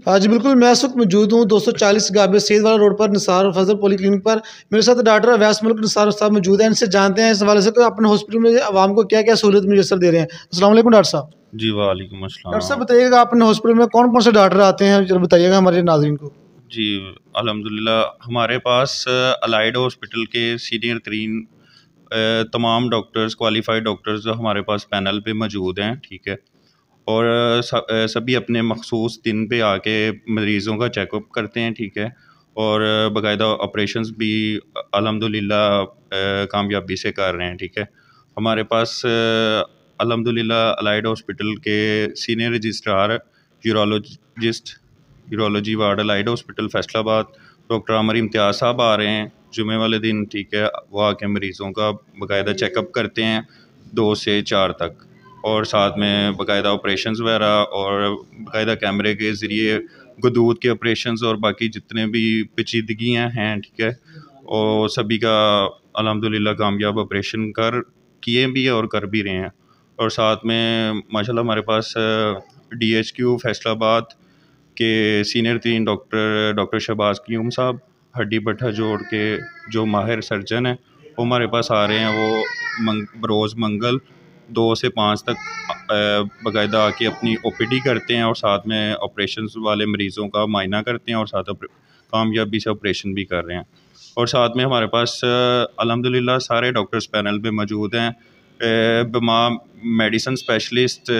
हाँ जी, बिल्कुल, मैं इस वक़्त मौजूद हूँ 240 गाबे सैयद वाला रोड पर निसार फज़ल पॉलीक्लिनिक पर। मेरे साथ डॉक्टर अवैस मुल्क निसार साहब मौजूद हैं। इनसे जानते हैं इस हवाले से कि अपने हॉस्पिटल में आवाम को क्या-क्या सहूलियत मुयस्सर दे रहे हैं। अस्सलाम वालेकुम डॉक्टर साहब। जी, वालेकुम डॉक्टर साहब अस्सलाम। बताइएगा अपने हॉस्पिटल में कौन-कौन से डॉक्टर आते हैं? ज़रा बताइएगा हमारे नाज़रीन को। जी, अल्हम्दुलिल्लाह हमारे पास अलाइड हॉस्पिटल के सीनियर तरीन तमाम डॉक्टर्स, क्वालिफ़ाइड डॉक्टर्स हमारे पास पैनल पे मौजूद हैं, ठीक है? और सभी अपने मख़सूस दिन पे आके मरीज़ों का चेकअप करते हैं, ठीक है? और बाकायदा ऑपरेशंस भी अल्हम्दुलिल्लाह कामयाबी से कर रहे हैं, ठीक है? हमारे पास अल्हम्दुलिल्लाह अलाइड हॉस्पिटल के senior registrar urologist urology ward allied hospital Faisalabad doctor Aamir Imtiaz साहब आ रहे हैं जुमे वाले दिन, ठीक है? वो आके मरीज़ों का बाकायदा चेकअप करते हैं 2 से 4 तक, और साथ में बाकायदा ऑपरेशंस वगैरह और बाकायदा कैमरे के ज़रिए गदूद के ऑपरेशंस और बाकी जितने भी पेचीदगियाँ हैं, ठीक है? और सभी का अल्हम्दुलिल्लाह कामयाब ऑपरेशन किए भी हैं और कर भी रहे हैं। और साथ में माशाल्लाह हमारे पास DHQ फैसलाबाद के सीनियर तीन डॉक्टर शहबाज क़यूम साहब हड्डी पट्टा जोड़ के जो माहिर सर्जन हैं, वो हमारे पास आ रहे हैं। वो रोज़ मंगल 2 से 5 तक बाकायदा आके अपनी OPD करते हैं और साथ में ऑपरेशंस वाले मरीज़ों का मायना करते हैं और साथ कामयाबी से ऑपरेशन भी कर रहे हैं। और साथ में हमारे पास अल्हम्दुलिल्लाह सारे डॉक्टर्स पैनल पे मौजूद हैं। बिमा मेडिसिन स्पेशलिस्ट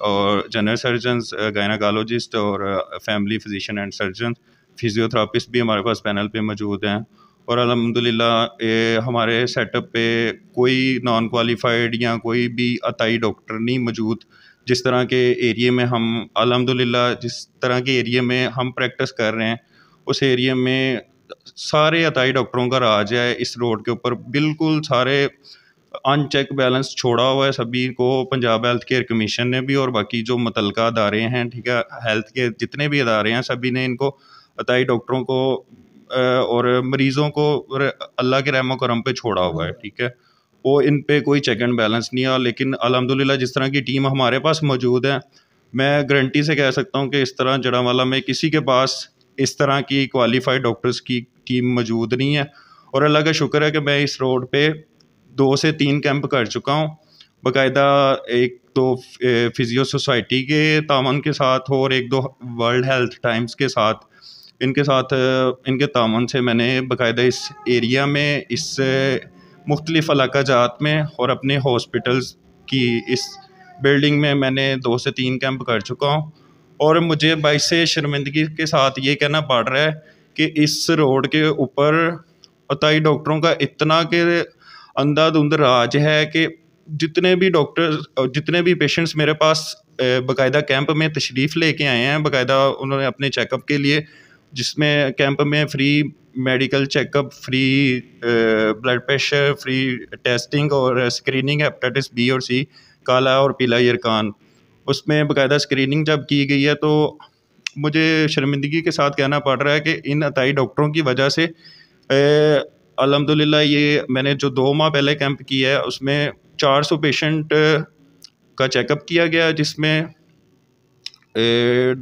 और जनरल सर्जन्स, गायनाकोलॉजिस्ट और family physician and surgeon, physiotherapist भी हमारे पास पैनल पे मौजूद हैं। और अल्हम्दुलिल्लाह हमारे सेटअप पे कोई नॉन क्वालिफाइड या कोई भी अताई डॉक्टर नहीं मौजूद। जिस तरह के एरिया में हम अल्हम्दुलिल्लाह जिस तरह के एरिया में हम प्रैक्टिस कर रहे हैं, उस एरिया में सारे अताई डॉक्टरों का राज है। इस रोड के ऊपर बिल्कुल सारे अनचेक बैलेंस छोड़ा हुआ है सभी को पंजाब हेल्थ केयर कमीशन ने भी, और बाकी जो मुतलका अदारे हैं, ठीक है, हेल्थ के जितने भी अदारे हैं, सभी ने इनको अताई डॉक्टरों को और मरीज़ों को और अल्लाह के रहमो करम पे छोड़ा हुआ है, ठीक है? वो इन पे कोई चेक एंड बैलेंस नहीं है। लेकिन अल्हम्दुलिल्लाह जिस तरह की टीम हमारे पास मौजूद है, मैं गारंटी से कह सकता हूँ कि इस तरह जड़ांवाला में किसी के पास इस तरह की क्वालिफाइड डॉक्टर्स की टीम मौजूद नहीं है। और अल्लाह का शुक्र है कि मैं इस रोड पे 2 से 3 कैंप कर चुका हूँ बाकायदा। 1-2 फिजियो सोसाइटी के तावन के साथ और 1-2 वर्ल्ड हेल्थ टाइम्स के साथ, इनके तावन से मैंने बाकायदा इस एरिया में इस मुख्तलिफ़ इलाका जात में और अपने हॉस्पिटल्स की इस बिल्डिंग में मैंने 2 से 3 कैंप कर चुका हूँ। और मुझे बाइस से शर्मिंदगी के साथ ये कहना पड़ रहा है कि इस रोड के ऊपर अताई डॉक्टरों का इतना के अंधाधुंध राज है कि जितने भी डॉक्टर्स और जितने भी पेशेंट्स मेरे पास बाकायदा कैंप में तशरीफ़ लेके आए हैं, बाकायदा उन्होंने अपने चेकअप के लिए, जिसमें कैंप में free medical checkup, free blood pressure, free testing और स्क्रीनिंग हेपेटाइटिस बी और सी, काला और पीला यरकान, उसमें बाकायदा स्क्रीनिंग जब की गई है, तो मुझे शर्मिंदगी के साथ कहना पड़ रहा है कि इन अताई डॉक्टरों की वजह से अल्हम्दुलिल्लाह ये मैंने जो 2 माह पहले कैंप किया है, उसमें 400 पेशेंट का चेकअप किया गया, जिसमें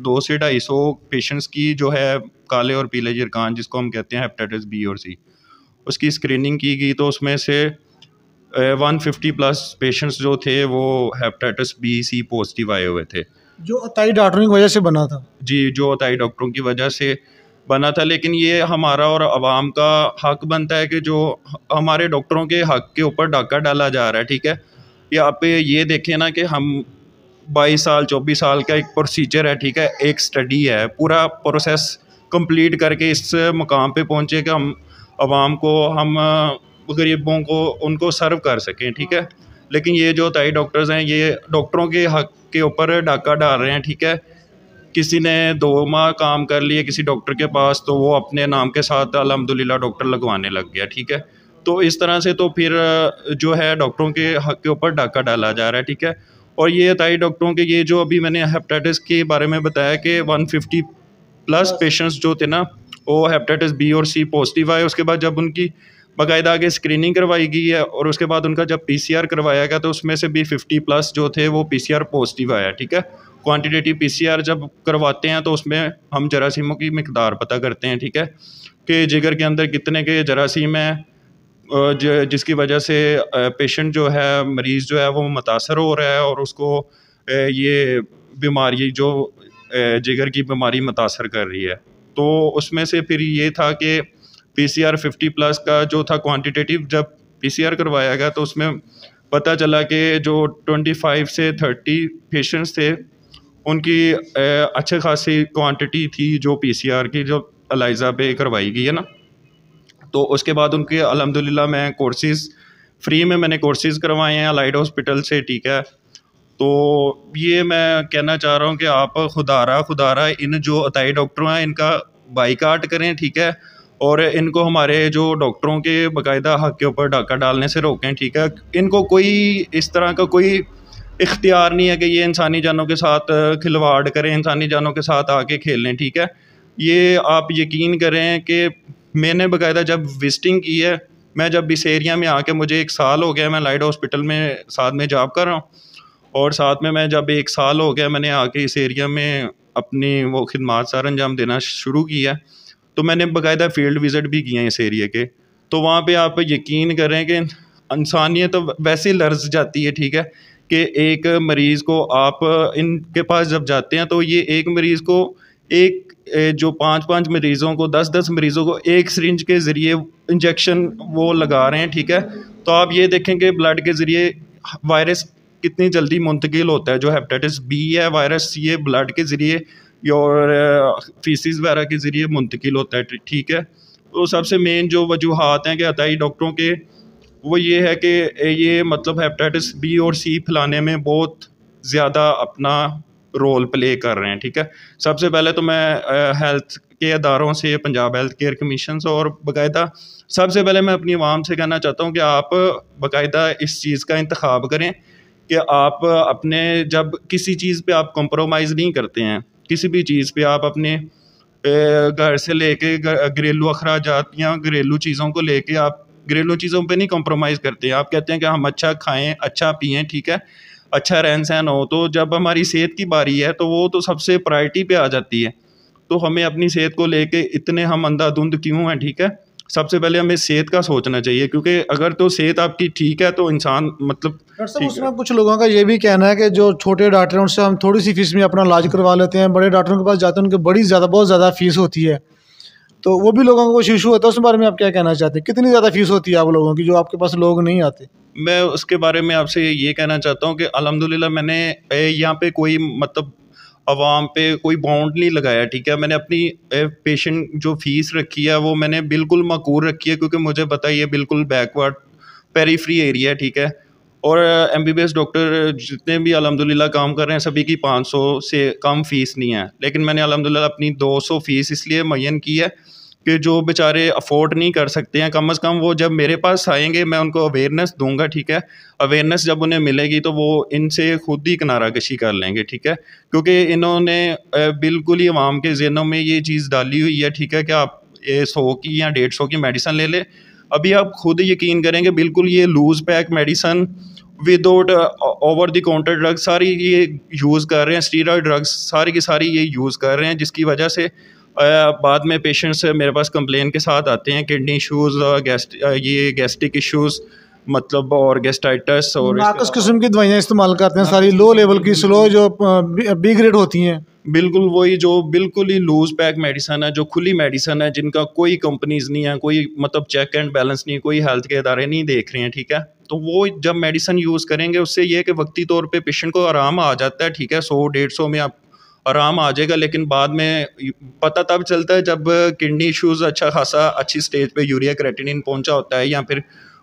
2 से 250 पेशेंट्स की जो है काले और पीले यरकान, जिसको हम कहते हैं हेपेटाइटिस बी और सी, उसकी स्क्रीनिंग की गई। तो उसमें से 150 प्लस पेशेंट्स जो थे वो हेपेटाइटिस बी सी पॉजिटिव आए हुए थे, जो अताई डॉक्टरों की वजह से बना था। जी, जो अताई डॉक्टरों की वजह से बना था। लेकिन ये हमारा और आवाम का हक बनता है कि जो हमारे डॉक्टरों के हक के ऊपर डाका डाला जा रहा है, ठीक है? यहाँ पे ये देखें ना कि हम 22 साल 24 साल का एक प्रोसीजर है, ठीक है, एक स्टडी है, पूरा प्रोसेस कंप्लीट करके इस मुकाम पे पहुँचे कि हम आवाम को, हम गरीबों को उनको सर्व कर सकें, ठीक है? लेकिन ये जो अताई डॉक्टर्स हैं, ये डॉक्टरों के हक के ऊपर डाका डाल रहे हैं, ठीक है? किसी ने 2 माह काम कर लिए किसी डॉक्टर के पास, तो वो अपने नाम के साथ अल्हम्दुलिल्लाह डॉक्टर लगवाने लग गया, ठीक है? तो इस तरह से तो फिर जो है डॉक्टरों के हक के ऊपर डाका डाला जा रहा है, ठीक है? और ये अताई डॉक्टरों के ये जो अभी मैंने हेपेटाइटिस के बारे में बताया कि 150 प्लस पेशेंट्स जो थे ना, वो हेपेटाइटिस बी और सी पॉजिटिव आए। उसके बाद जब उनकी बाकायदा आगे स्क्रीनिंग करवाई गई है और उसके बाद उनका जब PCR करवाया गया, तो उसमें से भी 50 प्लस जो थे वो PCR पॉजिटिव आया, ठीक है? क्वांटिटेटिव पीसीआर जब करवाते हैं तो उसमें हम जरासीमों की मिकदार पता करते हैं, ठीक है, कि जिगर के अंदर कितने के जरासीम हैं, जिसकी वजह से पेशेंट जो है, मरीज़ जो है वो मुतासर हो रहा है और उसको ये बीमारी जो जिगर की बीमारी मुतासर कर रही है। तो उसमें से फिर ये था कि पीसीआर 50+ का जो था क्वांटिटेटिव, जब पीसीआर करवाया गया तो उसमें पता चला कि जो 25 से 30 पेशेंट्स थे उनकी अच्छे खासी क्वांटिटी थी जो पीसीआर की जो एलाइजा पे करवाई गई है ना। तो उसके बाद उनके अल्हम्दुलिल्लाह मैं कोर्सेज़ फ्री में मैंने कोर्सेज़ करवाए हैं अलाइड हॉस्पिटल से, ठीक है। तो ये मैं कहना चाह रहा हूँ कि आप खुदारा इन जो अताई डॉक्टर हैं इनका बाइकाट करें, ठीक है, और इनको हमारे जो डॉक्टरों के बाकायदा हक़ के ऊपर डाका डालने से रोकें, ठीक है। इनको कोई इस तरह का कोई इख्तियार नहीं है कि ये इंसानी जानों के साथ खिलवाड़ करें, इंसानी जानों के साथ आके खेलें, ठीक है। ये आप यकीन करें कि मैंने बाकायदा जब विज़िटिंग की है, मैं जब इस एरिया में आके मुझे 1 साल हो गया, मैं अलाइड हॉस्पिटल में साथ में जॉब कर रहा हूँ, और साथ में मैं जब 1 साल हो गया मैंने आके इस एरिया में अपनी वो खिदमात सर अंजाम देना शुरू किया, तो मैंने बाकायदा फील्ड विज़िट भी किए हैं इस एरिया के। तो वहाँ पे आप यकीन करें कि इंसानियत तो वैसे ही लर्ज़ जाती है, ठीक है, कि एक मरीज़ को आप इनके पास जब जाते हैं तो ये एक मरीज़ को जो 5-5 मरीज़ों को 10-10 मरीज़ों को एक सिरिंज के ज़रिए इंजेक्शन वो लगा रहे हैं, ठीक है। तो आप ये देखें कि ब्लड के ज़रिए वायरस कितनी जल्दी मुंतकिल होता है। जो हेपेटाइटिस बी है वायरस, ये ब्लड के ज़रिए और फीसिस वगैरह के ज़रिए मुंतकिल होता है, ठीक है। तो सबसे मेन जो वजूहात हैं कि अताई डॉक्टरों के, वो ये है कि ये मतलब हेपेटाइटिस बी और सी फैलाने में बहुत ज़्यादा अपना रोल प्ले कर रहे हैं, ठीक है। सबसे पहले तो मैं हेल्थ के अदारों से, पंजाब हेल्थ केयर कमीशन से, और बाकायदा सबसे पहले मैं अपनी आवाम से कहना चाहता हूँ कि आप बाकायदा इस चीज़ का इंतखाब करें कि आप अपने जब किसी चीज़ पे आप कॉम्प्रोमाइज़ नहीं करते हैं, किसी भी चीज़ पे आप अपने घर से लेके घरेलू अखराजात या घरेलू चीज़ों को लेके आप घरेलू चीज़ों पे नहीं कॉम्प्रोमाइज़ करते। आप कहते हैं कि हम अच्छा खाएं, अच्छा पिएं, ठीक है, अच्छा रहन सहन हो। तो जब हमारी सेहत की बारी है तो वो तो सबसे प्रायोरिटी पे आ जाती है। तो हमें अपनी सेहत को लेके इतने हम अंधाधुंध क्यों हैं, ठीक है। सबसे पहले हमें सेहत का सोचना चाहिए, क्योंकि अगर तो सेहत आपकी ठीक है तो इंसान मतलब डॉक्टर साहब, ठीक उसमें है। कुछ लोगों का ये भी कहना है कि जो छोटे डॉक्टर हैं उनसे हम थोड़ी सी फीस में अपना इलाज करवा लेते हैं, बड़े डॉक्टरों के पास जाते हैं उनकी बहुत ज़्यादा फीस होती है, तो वो भी लोगों को कुछ इशू होता है। उस बारे में आप क्या कहना चाहते हैं? कितनी ज़्यादा फीस होती है आप लोगों की जो आपके पास लोग नहीं आते? मैं उसके बारे में आपसे ये कहना चाहता हूँ कि अल्हम्दुलिल्लाह मैंने यहाँ पे कोई मतलब आवाम पे कोई बाउंड नहीं लगाया, ठीक है। मैंने अपनी पेशेंट जो फ़ीस रखी है वो मैंने बिल्कुल माकूल रखी है, क्योंकि मुझे पता है ये बिल्कुल बैकवर्ड पेरीफ्री एरिया है, ठीक है। और एमबीबीएस डॉक्टर जितने भी अल्हम्दुलिल्लाह काम कर रहे हैं सभी की 500 से कम फ़ीस नहीं है, लेकिन मैंने अल्हम्दुलिल्लाह अपनी 200 फ़ीस इसलिए मुअय्यन की है कि जो बेचारे अफोर्ड नहीं कर सकते हैं, कम से कम वो जब मेरे पास आएंगे मैं उनको अवेयरनेस दूंगा, ठीक है। अवेयरनेस जब उन्हें मिलेगी तो वो इनसे खुद ही किनारा कशी कर लेंगे, ठीक है। क्योंकि इन्होंने बिल्कुल ही अवाम के ज़हनों में ये चीज़ डाली हुई है, ठीक है, कि आप 100 की या 150 की मेडिसन ले लें। अभी आप खुद यकीन करेंगे, बिल्कुल ये loose pack medicine without over the counter drugs सारी ये यूज़ कर रहे हैं, स्टीरॉयड ड्रग्स सारी की सारी ये यूज़ कर रहे हैं, जिसकी वजह से बाद में पेशेंट्स मेरे पास कंप्लेन के साथ आते हैं, किडनी इशूज़, ये गैस्ट्रिक इशूज़ मतलब, और गैस्ट्राइटिस, और नाकस किस्म की दवाइयाँ इस्तेमाल करते हैं, सारी लो लेवल की, स्लो जो बी ग्रेड होती हैं। बिल्कुल वही जो बिल्कुल ही लूज पैक मेडिसन है, जो खुली मेडिसन है, जिनका कोई कंपनीज नहीं है, कोई मतलब चेक एंड बैलेंस नहीं, कोई हेल्थ के इदारे नहीं देख रहे हैं, ठीक है। तो वो जब मेडिसन यूज़ करेंगे उससे ये है कि वक्ती तौर पे पेशेंट को आराम आ जाता है, ठीक है, 100-150 में आप आराम आ जाएगा, लेकिन बाद में पता तब चलता है जब किडनी इशूज़ अच्छा खासा अच्छी स्टेज पे यूरिया क्रेटिनिन पहुंचा होता है, या फिर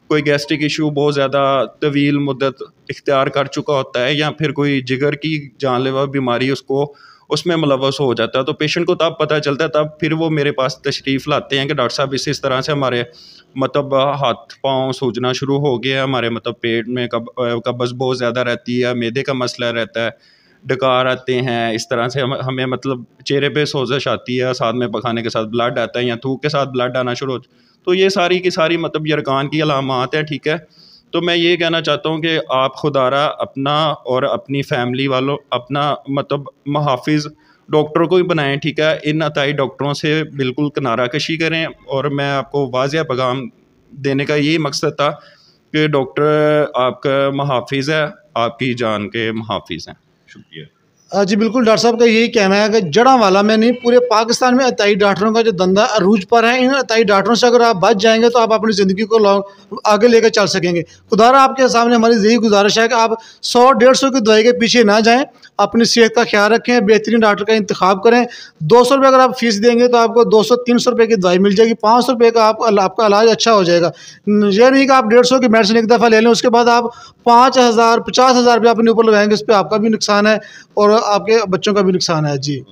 कोई गैस्ट्रिक इशू बहुत ज़्यादा तवील मुद्दत इख्तियार कर चुका होता है, या फिर कोई जिगर की जानलेवा बीमारी उसको उसमें मुलव्वस हो जाता है। तो पेशेंट को तब पता चलता है, तब फिर वो मेरे पास तशरीफ़ लाते हैं कि डॉक्टर साहब इस तरह से हमारे मतलब हाथ पाँव सूजना शुरू हो गया है, हमारे मतलब पेट में कब्ज़ बहुत ज़्यादा रहती है, मैदे का मसला रहता है, डकार आते हैं, इस तरह से हमें मतलब चेहरे पे सोजिश आती है, साथ में पखाने के साथ ब्लड आता है, या थूक के साथ ब्लड आना शुरू हो। तो ये सारी की सारी मतलब यरकान की अलामात है, ठीक है। तो मैं ये कहना चाहता हूँ कि आप खुदारा अपना और अपनी फैमिली वालों अपना मतलब मुहाफिज डॉक्टर को ही बनाएं, ठीक है। इन अताई डॉक्टरों से बिल्कुल किनारा कशी करें। और मैं आपको वाज़ेह पैगाम देने का यही मकसद था कि डॉक्टर आपका मुहाफिज है, आपकी जान के मुहाफिज हैं। शुक्रिया। जी बिल्कुल, डॉक्टर साहब का यही कहना है कि जड़ांवाला में नहीं, पूरे पाकिस्तान में अताई डॉक्टरों का जो धंधा अरूज पर है, इन अताई डॉक्टरों से अगर आप बच जाएंगे तो आप अपनी ज़िंदगी को आगे लेकर चल सकेंगे। खुदारा आपके सामने हमारी यही गुजारिश है कि आप 100-150 की दवाई के पीछे ना जाएं, अपनी सेहत का ख्याल रखें, बेहतरीन डॉक्टर का इंतखाब करें। 200 रुपये अगर आप फीस देंगे तो आपको 200-300 रुपये की दवाई मिल जाएगी, 500 रुपये का आपका इलाज अच्छा हो जाएगा। यह नहीं कि आप 150 की मेडिसिन एक दफ़ा ले लें, उसके बाद आप 5,000-50,000 रुपये अपने ऊपर लगाएंगे, उस पर आपका भी नुकसान है और आपके बच्चों का भी नुकसान है। जी।